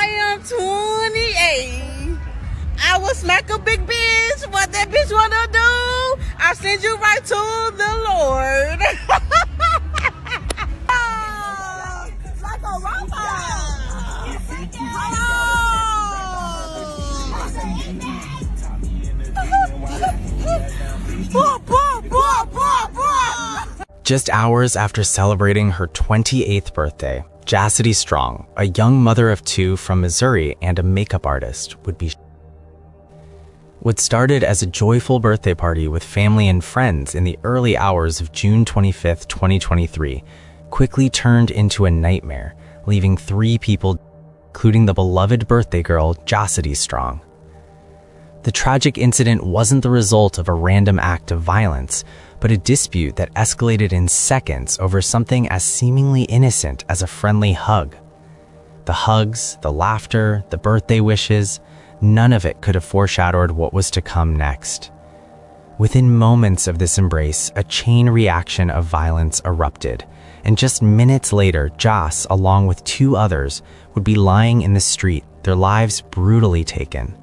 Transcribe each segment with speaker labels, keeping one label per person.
Speaker 1: I am 28. I will smack a big bitch. What that bitch wanna do? I'll send you right to the Lord. Like a robot.
Speaker 2: Just hours after celebrating her 28th birthday, Chastity Strong, a young mother of two from Missouri and a makeup artist, What started as a joyful birthday party with family and friends in the early hours of June 25, 2023, quickly turned into a nightmare, leaving 3 people, including the beloved birthday girl, Chastity Strong. The tragic incident wasn't the result of a random act of violence, but a dispute that escalated in seconds over something as seemingly innocent as a friendly hug. The hugs, the laughter, the birthday wishes, none of it could have foreshadowed what was to come next. Within moments of this embrace, a chain reaction of violence erupted, and just minutes later, Joss, along with 2 others, would be lying in the street, their lives brutally taken.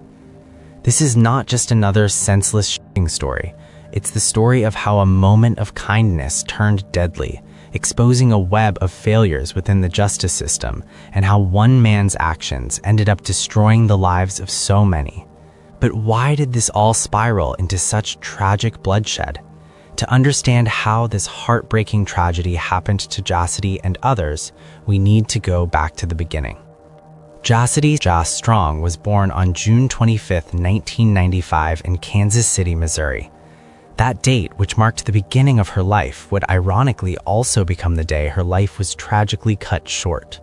Speaker 2: This is not just another senseless shooting story. It's the story of how a moment of kindness turned deadly, exposing a web of failures within the justice system, and how one man's actions ended up destroying the lives of so many. But why did this all spiral into such tragic bloodshed? To understand how this heartbreaking tragedy happened to Chastity and others, we need to go back to the beginning. Chastity Joss Strong was born on June 25, 1995 in Kansas City, Missouri. That date, which marked the beginning of her life, would ironically also become the day her life was tragically cut short.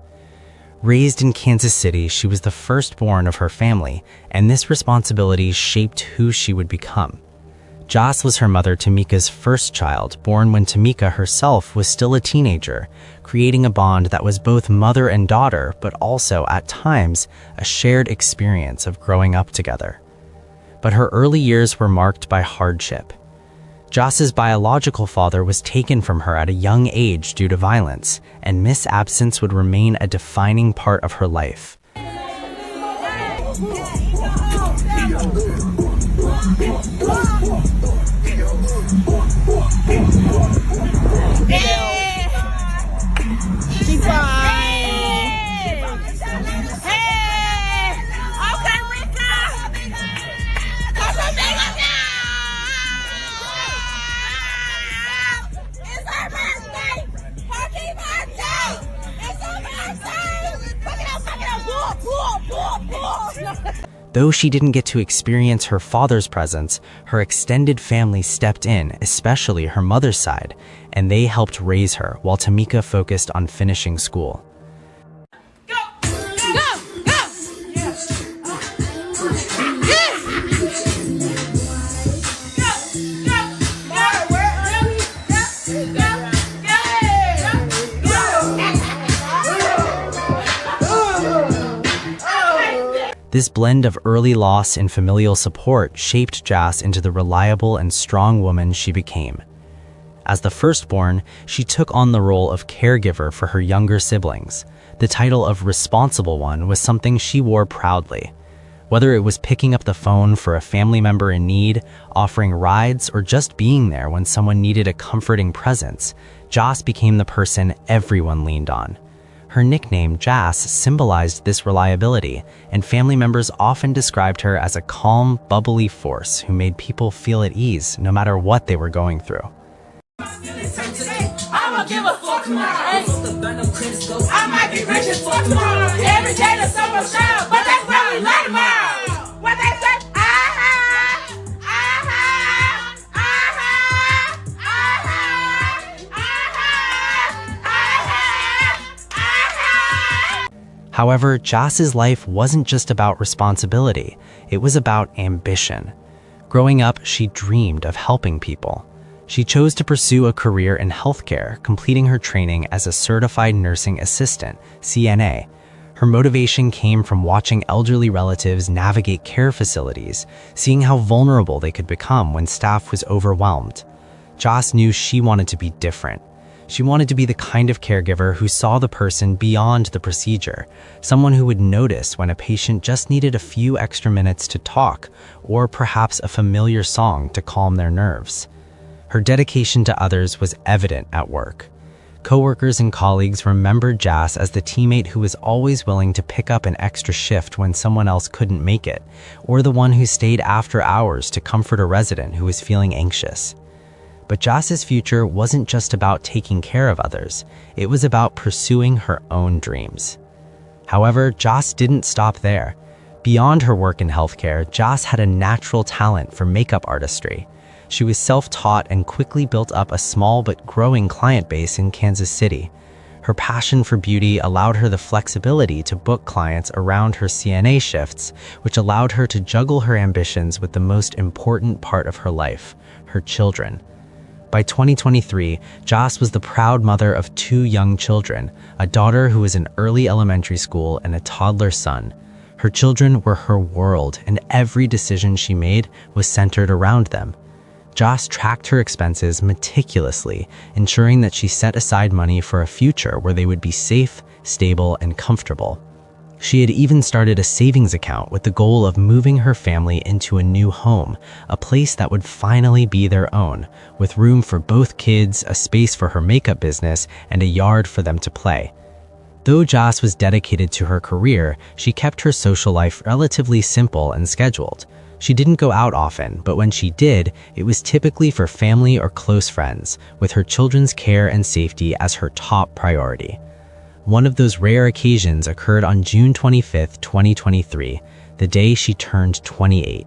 Speaker 2: Raised in Kansas City, she was the firstborn of her family, and this responsibility shaped who she would become. Joss was her mother Tamika's first child, born when Tamika herself was still a teenager, creating a bond that was both mother and daughter, but also, at times, a shared experience of growing up together. But her early years were marked by hardship. Joss's biological father was taken from her at a young age due to violence, and Miss Absence would remain a defining part of her life. Though she didn't get to experience her father's presence, her extended family stepped in, especially her mother's side, and they helped raise her while Tamika focused on finishing school. This blend of early loss and familial support shaped Joss into the reliable and strong woman she became. As the firstborn, she took on the role of caregiver for her younger siblings. The title of responsible one was something she wore proudly. Whether it was picking up the phone for a family member in need, offering rides, or just being there when someone needed a comforting presence, Joss became the person everyone leaned on. Her nickname, Jass, symbolized this reliability, and family members often described her as a calm, bubbly force who made people feel at ease no matter what they were going through.
Speaker 3: I don't give a fuck tomorrow. I might be rich as fuck tomorrow. Every day the sun will shine, but that's why we learn tomorrow. What they say?
Speaker 2: However, Joss's life wasn't just about responsibility, it was about ambition. Growing up, she dreamed of helping people. She chose to pursue a career in healthcare, completing her training as a certified nursing assistant, CNA. Her motivation came from watching elderly relatives navigate care facilities, seeing how vulnerable they could become when staff was overwhelmed. Joss knew she wanted to be different. She wanted to be the kind of caregiver who saw the person beyond the procedure, someone who would notice when a patient just needed a few extra minutes to talk, or perhaps a familiar song to calm their nerves. Her dedication to others was evident at work. Coworkers and colleagues remembered Jas as the teammate who was always willing to pick up an extra shift when someone else couldn't make it, or the one who stayed after hours to comfort a resident who was feeling anxious. But Jas's future wasn't just about taking care of others, it was about pursuing her own dreams. However, Jas didn't stop there. Beyond her work in healthcare, Jas had a natural talent for makeup artistry. She was self-taught and quickly built up a small but growing client base in Kansas City. Her passion for beauty allowed her the flexibility to book clients around her CNA shifts, which allowed her to juggle her ambitions with the most important part of her life, her children. By 2023, Jas was the proud mother of 2 young children, a daughter who was in early elementary school and a toddler son. Her children were her world, and every decision she made was centered around them. Jas tracked her expenses meticulously, ensuring that she set aside money for a future where they would be safe, stable, and comfortable. She had even started a savings account with the goal of moving her family into a new home, a place that would finally be their own, with room for both kids, a space for her makeup business, and a yard for them to play. Though Jas was dedicated to her career, she kept her social life relatively simple and scheduled. She didn't go out often, but when she did, it was typically for family or close friends, with her children's care and safety as her top priority. One of those rare occasions occurred on June 25, 2023, the day she turned 28.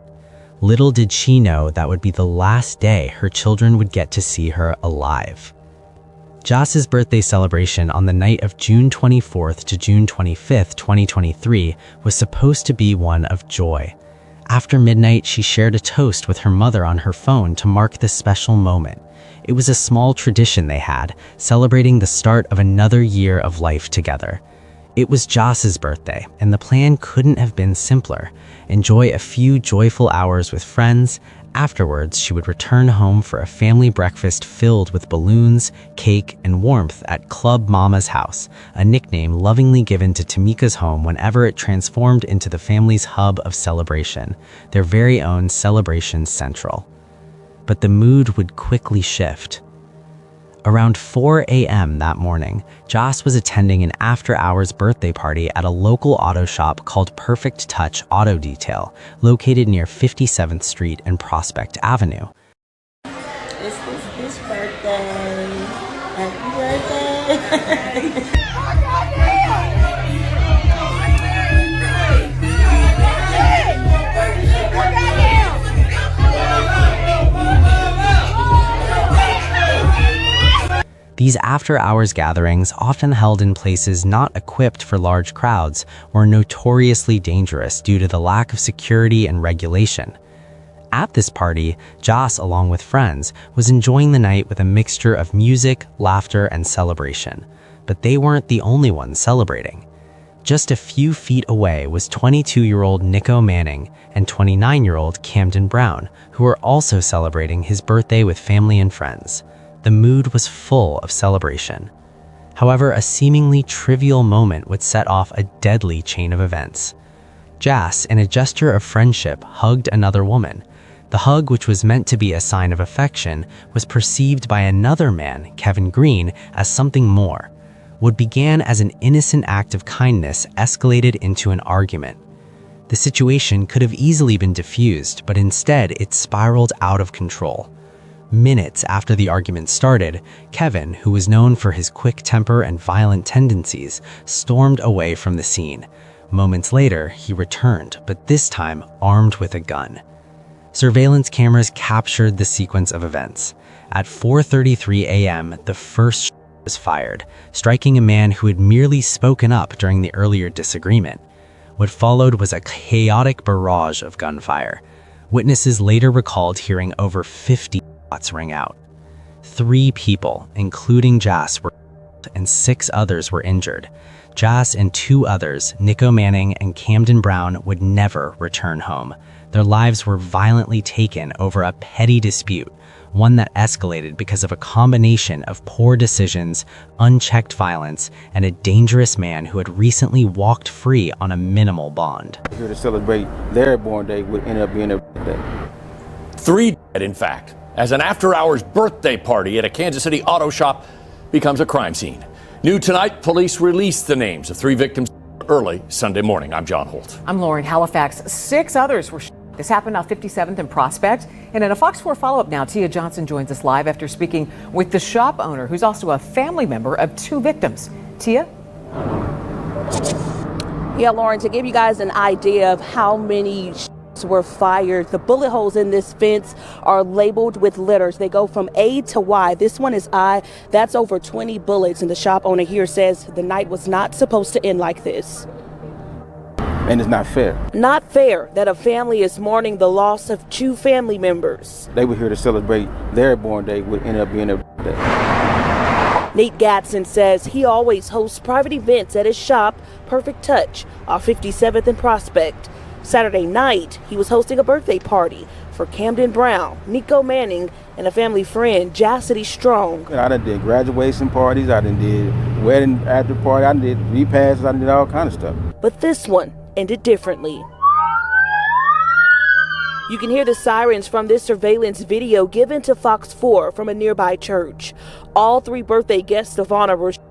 Speaker 2: Little did she know that would be the last day her children would get to see her alive. Jas's birthday celebration on the night of June 24th to June 25th, 2023 was supposed to be one of joy. After midnight, she shared a toast with her mother on her phone to mark this special moment. It was a small tradition they had, celebrating the start of another year of life together. It was Jas's birthday, and the plan couldn't have been simpler. Enjoy a few joyful hours with friends. Afterwards, she would return home for a family breakfast filled with balloons, cake, and warmth at Club Mama's house, a nickname lovingly given to Tamika's home whenever it transformed into the family's hub of celebration, their very own Celebration Central. But the mood would quickly shift. Around 4 a.m. that morning, Jas was attending an after-hours birthday party at a local auto shop called Perfect Touch Auto Detail, located near 57th Street and Prospect Avenue.
Speaker 1: It's this birthday. Happy birthday.
Speaker 2: These after-hours gatherings, often held in places not equipped for large crowds, were notoriously dangerous due to the lack of security and regulation. At this party, Jas, along with friends, was enjoying the night with a mixture of music, laughter, and celebration. But they weren't the only ones celebrating. Just a few feet away was 22-year-old Nico Manning and 29-year-old Camden Brown, who were also celebrating his birthday with family and friends. The mood was full of celebration. However, a seemingly trivial moment would set off a deadly chain of events. Jas, in a gesture of friendship, hugged another woman. The hug, which was meant to be a sign of affection, was perceived by another man, Kevin Green, as something more. What began as an innocent act of kindness escalated into an argument. The situation could have easily been diffused, but instead it spiraled out of control. Minutes after the argument started, Kevin, who was known for his quick temper and violent tendencies, stormed away from the scene. Moments later, he returned, but this time armed with a gun. Surveillance cameras captured the sequence of events. At 4:33 a.m., the first shot was fired, striking a man who had merely spoken up during the earlier disagreement. What followed was a chaotic barrage of gunfire. Witnesses later recalled hearing over 50 shots ring out. 3 people, including Jas, were killed and 6 others were injured. Jas and 2 others, Nico Manning and Camden Brown, would never return home. Their lives were violently taken over a petty dispute. one that escalated because of a combination of poor decisions, unchecked violence, and a dangerous man who had recently walked free on a minimal bond.
Speaker 4: Here to celebrate their born day would end up being their birthday.
Speaker 5: 3 dead, in fact, as an after-hours birthday party at a Kansas City auto shop becomes a crime scene. New tonight, police released the names of 3 victims early Sunday morning. I'm John Holt.
Speaker 6: I'm Lauren Halifax. 6 others were shot. This happened off 57th and Prospect. And in a Fox 4 follow-up now, Tia Johnson joins us live after speaking with the shop owner, who's also a family member of 2 victims. Tia?
Speaker 7: Yeah, Lauren, to give you guys an idea of how many shots were fired, the bullet holes in this fence are labeled with letters. They go from A to Y. This one is I. That's over 20 bullets. And the shop owner here says the night was not supposed to end like this.
Speaker 4: And it's not fair.
Speaker 7: Not fair that a family is mourning the loss of 2 family members.
Speaker 4: They were here to celebrate their born day would end up being their birthday.
Speaker 7: Nate Gatson says he always hosts private events at his shop, Perfect Touch, off 57th and Prospect. Saturday night, he was hosting a birthday party for Camden Brown, Nico Manning, and a family friend, Jassity Strong.
Speaker 4: I done did graduation parties, I done did wedding after party, I done did repasses, I done did all kind of stuff.
Speaker 7: But this one ended differently. You can hear the sirens from this surveillance video given to Fox 4 from a nearby church. All 3 birthday guests of honor were shot,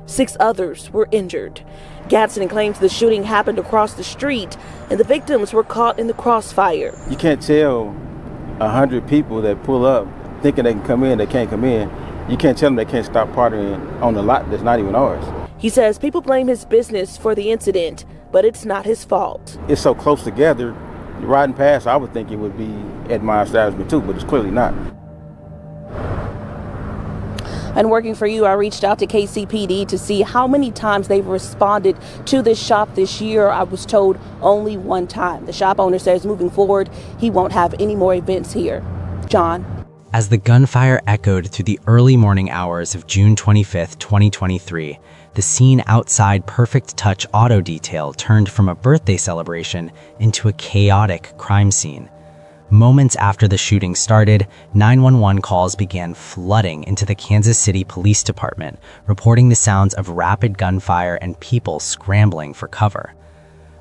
Speaker 7: 6 others were injured. Gatson claims the shooting happened across the street and the victims were caught in the crossfire.
Speaker 4: You can't tell 100 people that pull up thinking they can come in, they can't come in. You can't tell them they can't stop partying on a lot that's not even ours.
Speaker 7: He says people blame his business for the incident, but it's not his fault.
Speaker 4: It's so close together, riding past, I would think it would be at my establishment too, but it's clearly not.
Speaker 7: And working for you, I reached out to KCPD to see how many times they've responded to this shop this year. I was told only 1 time. The shop owner says moving forward, he won't have any more events here. John.
Speaker 2: As the gunfire echoed through the early morning hours of June 25, 2023, the scene outside Perfect Touch Auto Detail turned from a birthday celebration into a chaotic crime scene. Moments after the shooting started, 911 calls began flooding into the Kansas City Police Department, reporting the sounds of rapid gunfire and people scrambling for cover.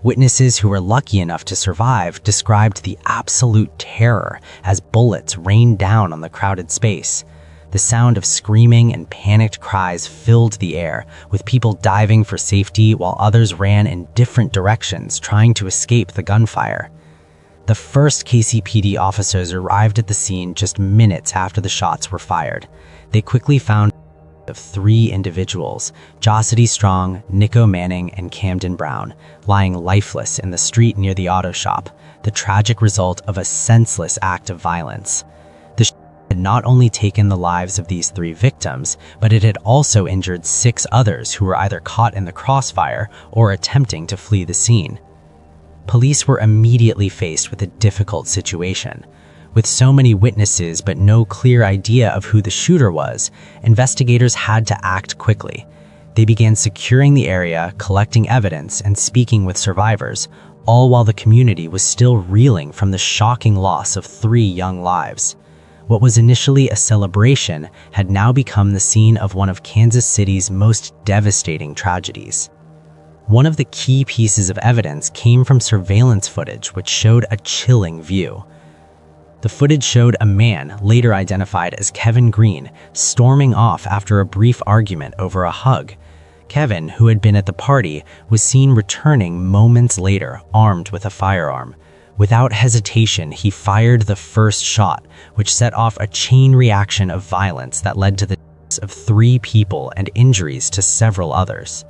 Speaker 2: Witnesses who were lucky enough to survive described the absolute terror as bullets rained down on the crowded space. The sound of screaming and panicked cries filled the air, with people diving for safety while others ran in different directions trying to escape the gunfire. The first KCPD officers arrived at the scene just minutes after the shots were fired. They quickly found of 3 individuals, Jassity Strong, Nico Manning, and Camden Brown, lying lifeless in the street near the auto shop, the tragic result of a senseless act of violence. The shooting had not only taken the lives of these 3 victims, but it had also injured 6 others who were either caught in the crossfire or attempting to flee the scene. Police were immediately faced with a difficult situation. With so many witnesses but no clear idea of who the shooter was, investigators had to act quickly. They began securing the area, collecting evidence, and speaking with survivors, all while the community was still reeling from the shocking loss of 3 young lives. What was initially a celebration had now become the scene of one of Kansas City's most devastating tragedies. One of the key pieces of evidence came from surveillance footage which showed a chilling view. The footage showed a man, later identified as Kevin Green, storming off after a brief argument over a hug. Kevin, who had been at the party, was seen returning moments later, armed with a firearm. Without hesitation, he fired the first shot, which set off a chain reaction of violence that led to the deaths of 3 people and injuries to several others.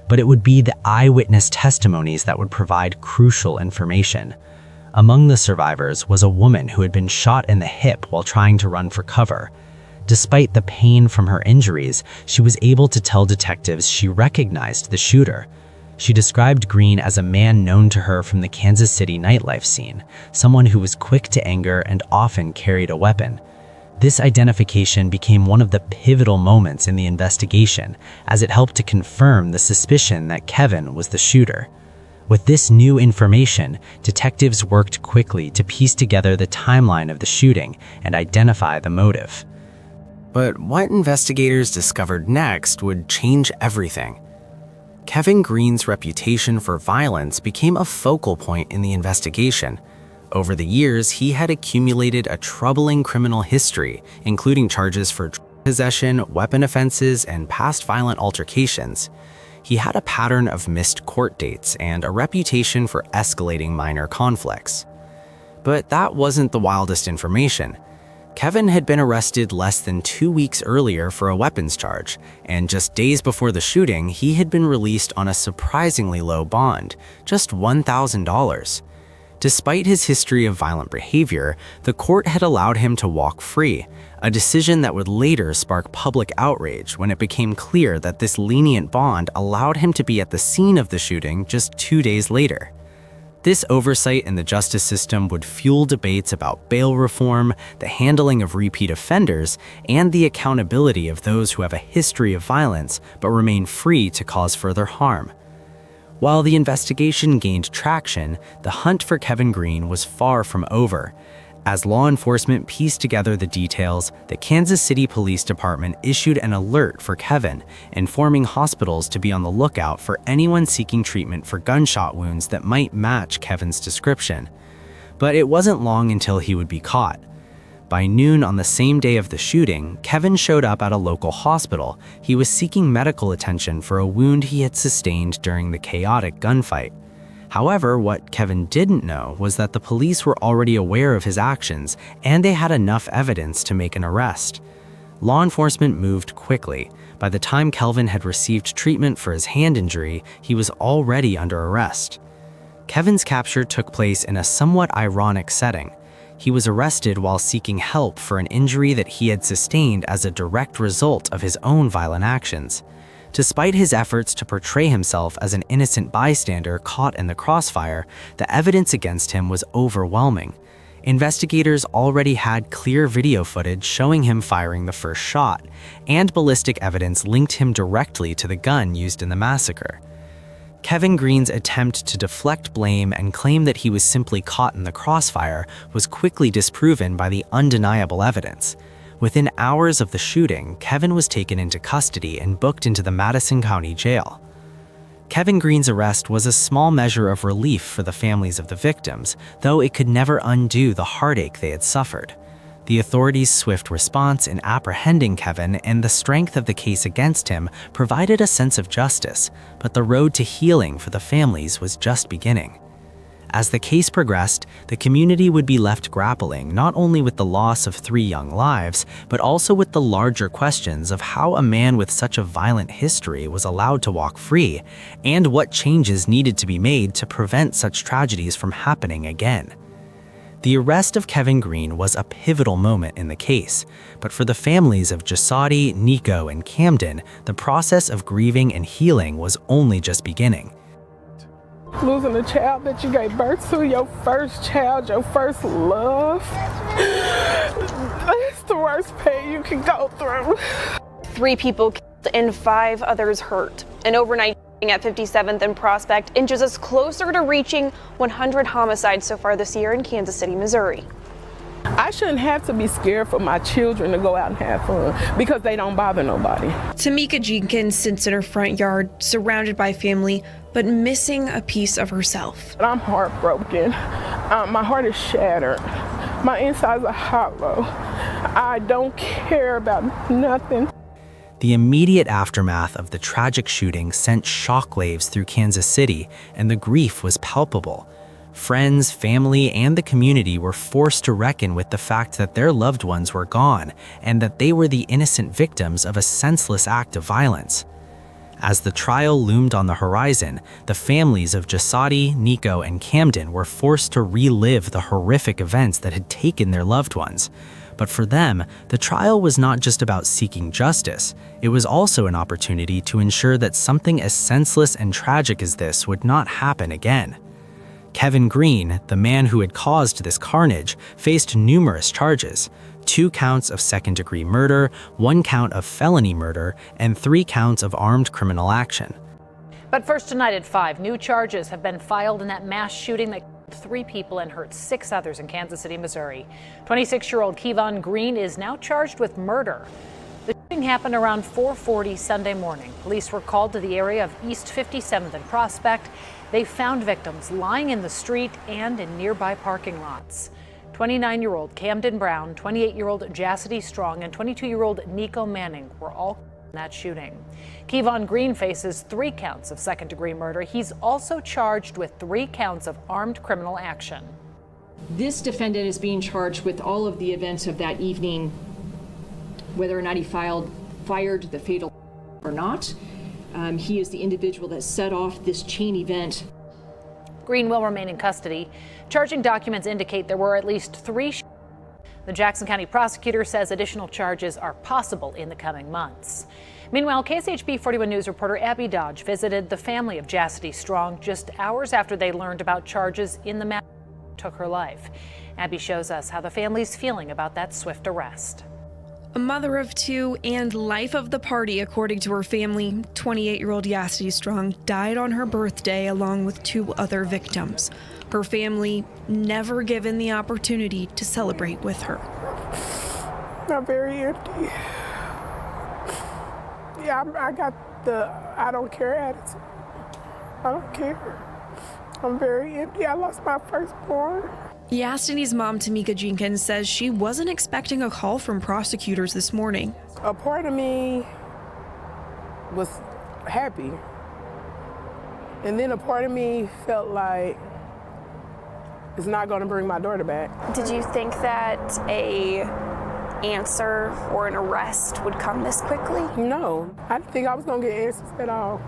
Speaker 2: But it would be the eyewitness testimonies that would provide crucial information. Among the survivors was a woman who had been shot in the hip while trying to run for cover. Despite the pain from her injuries, she was able to tell detectives she recognized the shooter. She described Green as a man known to her from the Kansas City nightlife scene, someone who was quick to anger and often carried a weapon. This identification became one of the pivotal moments in the investigation, as it helped to confirm the suspicion that Kevin was the shooter. With this new information, detectives worked quickly to piece together the timeline of the shooting and identify the motive. But what investigators discovered next would change everything. Kevin Green's reputation for violence became a focal point in the investigation. Over the years, he had accumulated a troubling criminal history, including charges for drug possession, weapon offenses, and past violent altercations. He had a pattern of missed court dates and a reputation for escalating minor conflicts. But that wasn't the wildest information. Kevin had been arrested less than 2 weeks earlier for a weapons charge, and just days before the shooting, he had been released on a surprisingly low bond, just $1,000. Despite his history of violent behavior, the court had allowed him to walk free, a decision that would later spark public outrage when it became clear that this lenient bond allowed him to be at the scene of the shooting just 2 days later. This oversight in the justice system would fuel debates about bail reform, the handling of repeat offenders, and the accountability of those who have a history of violence but remain free to cause further harm. While the investigation gained traction, the hunt for Kevin Green was far from over. As law enforcement pieced together the details, the Kansas City Police Department issued an alert for Kevin, informing hospitals to be on the lookout for anyone seeking treatment for gunshot wounds that might match Kevin's description. But it wasn't long until he would be caught. By noon on the same day of the shooting, Kevin showed up at a local hospital. He was seeking medical attention for a wound he had sustained during the chaotic gunfight. However, what Kevin didn't know was that the police were already aware of his actions, and they had enough evidence to make an arrest. Law enforcement moved quickly. By the time Kelvin had received treatment for his hand injury, he was already under arrest. Kevin's capture took place in a somewhat ironic setting. He was arrested while seeking help for an injury that he had sustained as a direct result of his own violent actions. Despite his efforts to portray himself as an innocent bystander caught in the crossfire, the evidence against him was overwhelming. Investigators already had clear video footage showing him firing the first shot, and ballistic evidence linked him directly to the gun used in the massacre. Kevin Green's attempt to deflect blame and claim that he was simply caught in the crossfire was quickly disproven by the undeniable evidence. Within hours of the shooting, Kevin was taken into custody and booked into the Madison County Jail. Kevin Green's arrest was a small measure of relief for the families of the victims, though it could never undo the heartache they had suffered. The authorities' swift response in apprehending Kevin and the strength of the case against him provided a sense of justice, but the road to healing for the families was just beginning. As the case progressed, the community would be left grappling not only with the loss of 3 young lives, but also with the larger questions of how a man with such a violent history was allowed to walk free, and what changes needed to be made to prevent such tragedies from happening again. The arrest of Kevin Green was a pivotal moment in the case, but for the families of Jasati, Nico, and Camden, the process of grieving and healing was only just beginning.
Speaker 8: Losing a child that you gave birth to, your first child, your first love, that's the worst pain you can go through.
Speaker 9: 3 people killed and 5 others hurt. An overnight at 57th and Prospect inches us closer to reaching 100 homicides so far this year in Kansas City, Missouri.
Speaker 8: I shouldn't have to be scared for my children to go out and have fun because they don't bother nobody.
Speaker 10: Tamika Jenkins sits in her front yard, surrounded by family, but missing a piece of herself.
Speaker 8: I'm heartbroken. My heart is shattered. My insides are hollow. I don't care about nothing.
Speaker 2: The immediate aftermath of the tragic shooting sent shockwaves through Kansas City, and the grief was palpable. Friends, family, and the community were forced to reckon with the fact that their loved ones were gone and that they were the innocent victims of a senseless act of violence. As the trial loomed on the horizon, the families of Jasati, Nico, and Camden were forced to relive the horrific events that had taken their loved ones. But for them, the trial was not just about seeking justice. It was also an opportunity to ensure that something as senseless and tragic as this would not happen again. Kevin Green, the man who had caused this carnage, faced numerous charges: 2 counts of second-degree murder, 1 count of felony murder, and 3 counts of armed criminal action.
Speaker 11: But first tonight at 5, new charges have been filed in that mass shooting that killed 3 people and hurt 6 others in Kansas City, Missouri. 26-year-old Kevon Green is now charged with murder. The shooting happened around 4:40 Sunday morning. Police were called to the area of East 57th and Prospect. They found victims lying in the street and in nearby parking lots. 29-year-old Camden Brown, 28-year-old Jassity Strong, and 22-year-old Nico Manning were all in that shooting. Kevon Green faces 3 counts of second-degree murder. He's also charged with 3 counts of armed criminal action.
Speaker 12: This defendant is being charged with all of the events of that evening, whether or not he fired the fatal or not. He is the individual that set off this chain event.
Speaker 11: Green will remain in custody. Charging documents indicate there were at least 3 shootings. The Jackson County prosecutor says additional charges are possible in the coming months. Meanwhile, KSHB 41 News reporter Abby Dodge visited the family of Jassity Strong just hours after they learned about charges in the matter that took her life. Abby shows us how the family's feeling about that swift arrest.
Speaker 10: A mother of 2 and life of the party, according to her family. 28-year-old Jassity Strong died on her birthday along with 2 other victims. Her family never given the opportunity to celebrate with her.
Speaker 8: I'm very empty. Yeah, I got the I don't care attitude. I don't care. I'm very empty. I lost my firstborn.
Speaker 10: Jastity's mom, Tamika Jenkins, says she wasn't expecting a call from prosecutors this morning.
Speaker 8: A part of me was happy. And then a part of me felt like it's not going to bring my daughter back.
Speaker 9: Did you think that a answer or an arrest would come this quickly?
Speaker 8: No, I didn't think I was going to get answers at all.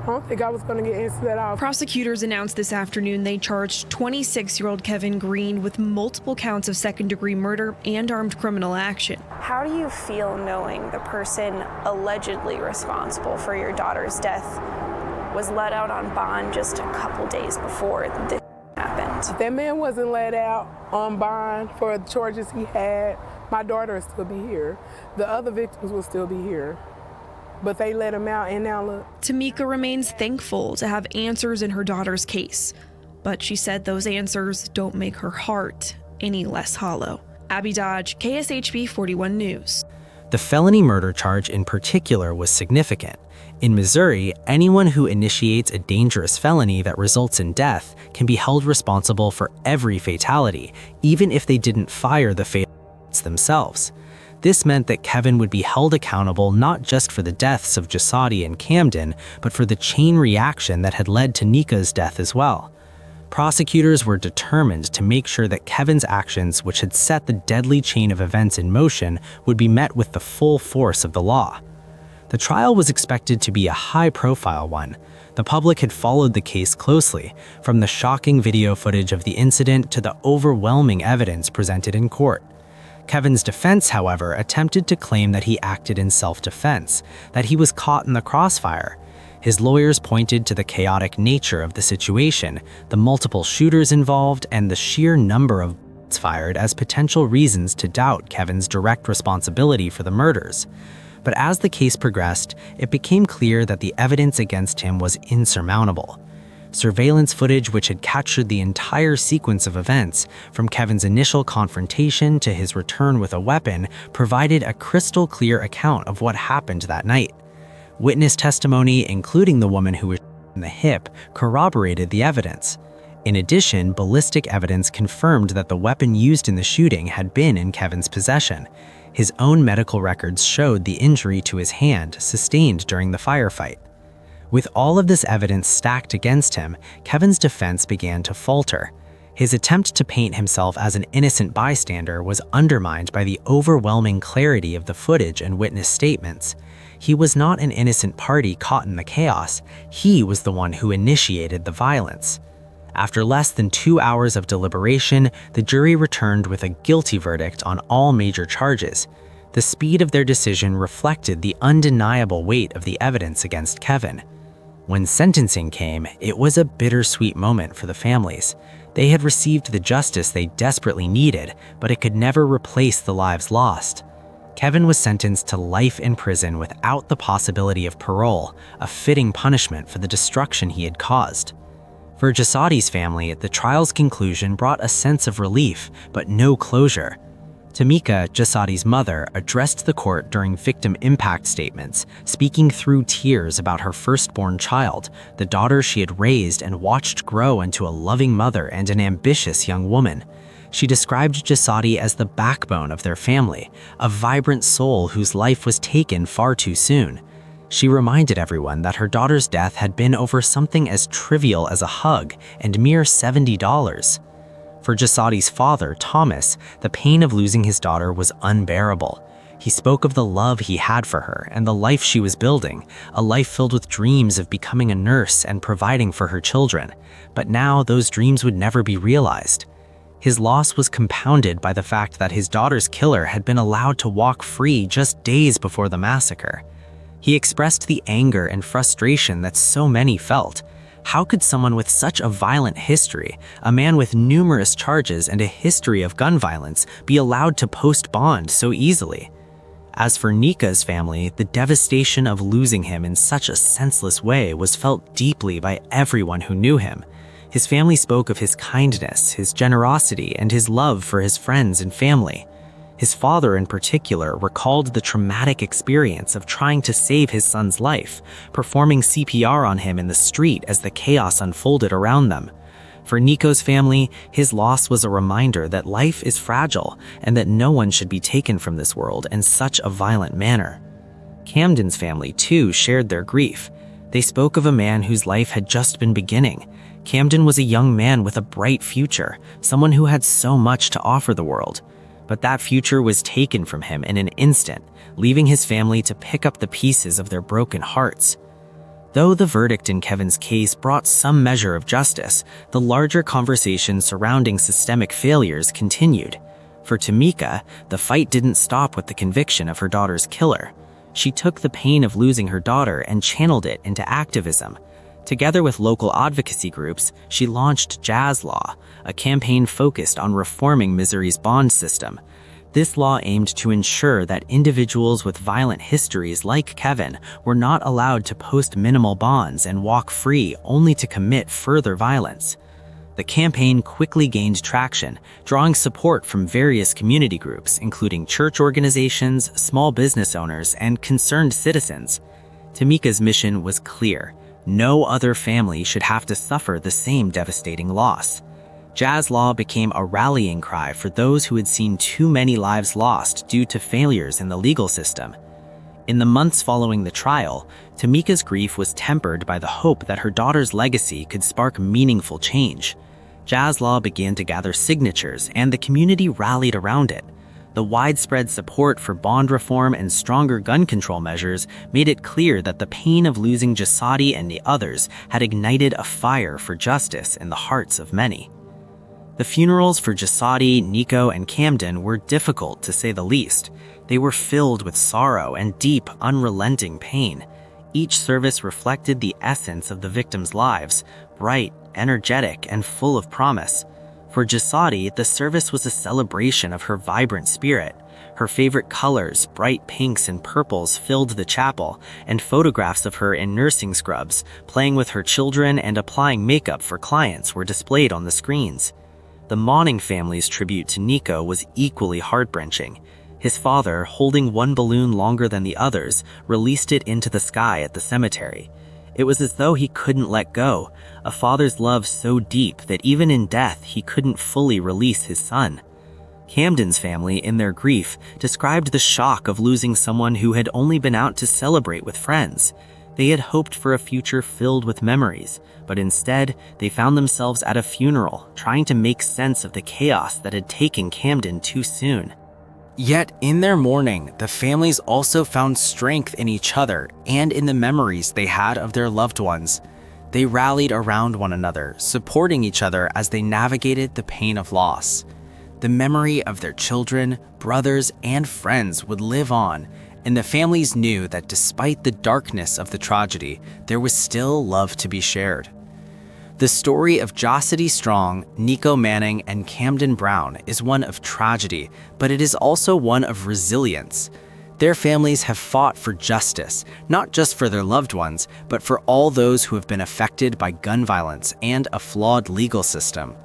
Speaker 8: I don't think I was going to get answers at all.
Speaker 10: Prosecutors announced this afternoon they charged 26-year-old Kevin Green with multiple counts of second-degree murder and armed criminal action.
Speaker 9: How do you feel knowing the person allegedly responsible for your daughter's death was let out on bond just a couple days before this happened?
Speaker 8: If that man wasn't let out on bond for the charges he had, my daughter would still be here. The other victims will still be here. But they let him out, and now look.
Speaker 10: Tamika remains thankful to have answers in her daughter's case, but she said those answers don't make her heart any less hollow. Abby Dodge, KSHB 41 News.
Speaker 2: The felony murder charge in particular was significant. In Missouri, anyone who initiates a dangerous felony that results in death can be held responsible for every fatality, even if they didn't fire the fatal shots themselves. This meant that Kevin would be held accountable not just for the deaths of Jassity and Camden, but for the chain reaction that had led to Nika's death as well. Prosecutors were determined to make sure that Kevin's actions, which had set the deadly chain of events in motion, would be met with the full force of the law. The trial was expected to be a high-profile one. The public had followed the case closely, from the shocking video footage of the incident to the overwhelming evidence presented in court. Kevin's defense, however, attempted to claim that he acted in self-defense, that he was caught in the crossfire. His lawyers pointed to the chaotic nature of the situation, the multiple shooters involved, and the sheer number of bullets fired as potential reasons to doubt Kevin's direct responsibility for the murders. But as the case progressed, it became clear that the evidence against him was insurmountable. Surveillance footage which had captured the entire sequence of events, from Kevin's initial confrontation to his return with a weapon, provided a crystal clear account of what happened that night. Witness testimony, including the woman who was shot in the hip, corroborated the evidence. In addition, ballistic evidence confirmed that the weapon used in the shooting had been in Kevin's possession. His own medical records showed the injury to his hand sustained during the firefight. With all of this evidence stacked against him, Kevin's defense began to falter. His attempt to paint himself as an innocent bystander was undermined by the overwhelming clarity of the footage and witness statements. He was not an innocent party caught in the chaos. He was the one who initiated the violence. After less than 2 hours of deliberation, the jury returned with a guilty verdict on all major charges. The speed of their decision reflected the undeniable weight of the evidence against Kevin. When sentencing came, it was a bittersweet moment for the families. They had received the justice they desperately needed, but it could never replace the lives lost. Kevin was sentenced to life in prison without the possibility of parole, a fitting punishment for the destruction he had caused. For Jasadi's family, the trial's conclusion brought a sense of relief, but no closure. Tamika, Jasadi's mother, addressed the court during victim impact statements, speaking through tears about her firstborn child, the daughter she had raised and watched grow into a loving mother and an ambitious young woman. She described Jasadi as the backbone of their family, a vibrant soul whose life was taken far too soon. She reminded everyone that her daughter's death had been over something as trivial as a hug and mere $70. For Jasadi's father, Thomas, the pain of losing his daughter was unbearable. He spoke of the love he had for her and the life she was building, a life filled with dreams of becoming a nurse and providing for her children. But now those dreams would never be realized. His loss was compounded by the fact that his daughter's killer had been allowed to walk free just days before the massacre. He expressed the anger and frustration that so many felt. How could someone with such a violent history, a man with numerous charges and a history of gun violence, be allowed to post bond so easily? As for Nika's family, the devastation of losing him in such a senseless way was felt deeply by everyone who knew him. His family spoke of his kindness, his generosity, and his love for his friends and family. His father, in particular, recalled the traumatic experience of trying to save his son's life, performing CPR on him in the street as the chaos unfolded around them. For Nico's family, his loss was a reminder that life is fragile and that no one should be taken from this world in such a violent manner. Camden's family, too, shared their grief. They spoke of a man whose life had just been beginning. Camden was a young man with a bright future, someone who had so much to offer the world. But that future was taken from him in an instant, leaving his family to pick up the pieces of their broken hearts. Though the verdict in Kevin's case brought some measure of justice, the larger conversation surrounding systemic failures continued. For Tamika, the fight didn't stop with the conviction of her daughter's killer. She took the pain of losing her daughter and channeled it into activism. Together with local advocacy groups, she launched Jazz Law, a campaign focused on reforming Missouri's bond system. This law aimed to ensure that individuals with violent histories like Kevin were not allowed to post minimal bonds and walk free only to commit further violence. The campaign quickly gained traction, drawing support from various community groups, including church organizations, small business owners, and concerned citizens. Tamika's mission was clear. No other family should have to suffer the same devastating loss. Jazz Law became a rallying cry for those who had seen too many lives lost due to failures in the legal system. In the months following the trial, Tamika's grief was tempered by the hope that her daughter's legacy could spark meaningful change. Jazz Law began to gather signatures, and the community rallied around it. The widespread support for bond reform and stronger gun control measures made it clear that the pain of losing Jasadi and the others had ignited a fire for justice in the hearts of many. The funerals for Jasadi, Nico, and Camden were difficult, to say the least. They were filled with sorrow and deep, unrelenting pain. Each service reflected the essence of the victims' lives, bright, energetic, and full of promise. For Jasadi, the service was a celebration of her vibrant spirit. Her favorite colors, bright pinks and purples, filled the chapel, and photographs of her in nursing scrubs, playing with her children and applying makeup for clients were displayed on the screens. The mourning family's tribute to Nico was equally heart-wrenching. His father, holding one balloon longer than the others, released it into the sky at the cemetery. It was as though he couldn't let go, a father's love so deep that even in death he couldn't fully release his son. Camden's family, in their grief, described the shock of losing someone who had only been out to celebrate with friends. They had hoped for a future filled with memories, but instead, they found themselves at a funeral, trying to make sense of the chaos that had taken Camden too soon. Yet, in their mourning, the families also found strength in each other and in the memories they had of their loved ones. They rallied around one another, supporting each other as they navigated the pain of loss. The memory of their children, brothers, and friends would live on, and the families knew that despite the darkness of the tragedy, there was still love to be shared. The story of Jasadi Strong, Nico Manning, and Camden Brown is one of tragedy, but it is also one of resilience. Their families have fought for justice, not just for their loved ones, but for all those who have been affected by gun violence and a flawed legal system.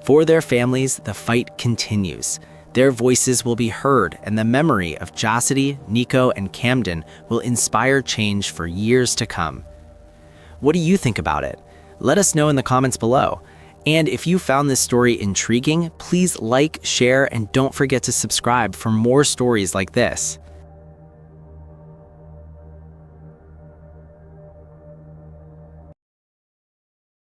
Speaker 2: For their families, the fight continues. Their voices will be heard, and the memory of Jacity, Nico, and Camden will inspire change for years to come. What do you think about it? Let us know in the comments below. And if you found this story intriguing, please like, share, and don't forget to subscribe for more stories like this.